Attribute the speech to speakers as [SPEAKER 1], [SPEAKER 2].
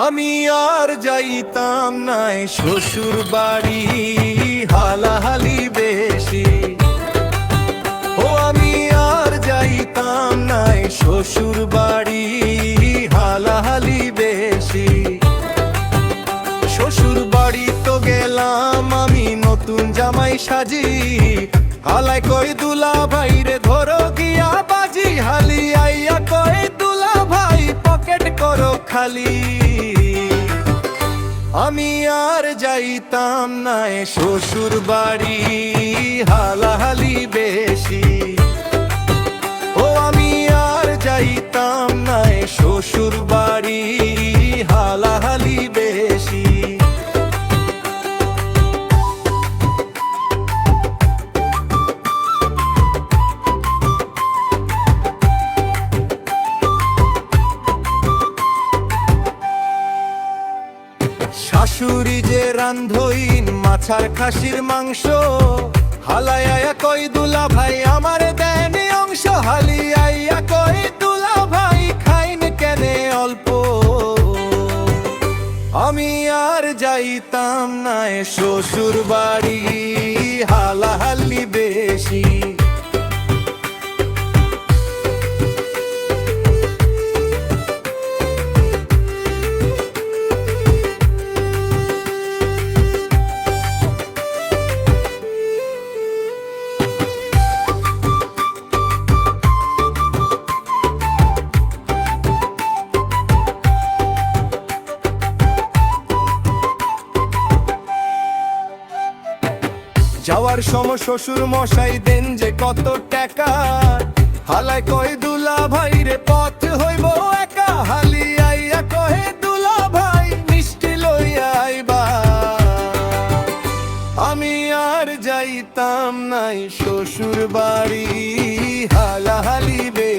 [SPEAKER 1] আমি আর যাইতাম নাই শ্বশুর বাড়ি, হালাহালি বেশি। ও আমি আর যাইতাম নাই শ্বশুর বাড়ি, হালাহালি বেশি। শ্বশুর বাড়ি তো গেলাম আমি নতুন জামাই সাজি, হালাই কই দুলা ভাই রে ধরো গিয়া বাজি, হালি আইয়া কই দুলা ভাই পকেট করো খালি। আমি আর যাইতাম না শ্বশুর বাড়ি, হালাহালি বেশি। ও আমি আর যাইতাম না শ্বশুর বাড়ি, হালাহালি বেশি। শাশুড়ি যে রান্ধইন মাছার খাসির মাংস, হালাই আয়া কই দুলা ভাই আমার দেনে অংশ, হালি আইয়া কই দুলা ভাই খাইন কেনে অল্প। আমি আর যাইতাম না শ্বশুর বাড়ি, হালাহালি বেশি। যাওয়ার সময় শ্বশুর মশাই দেন যে কত টাকা, হালাই কই দুলা ভাই রে পথ হইব একা, হালি আইয়া কহে দুলা ভাই মিষ্টি লইয়া আইবা। আমি আর যাইতাম নাই শ্বশুর বাড়ি, হালাহালি বে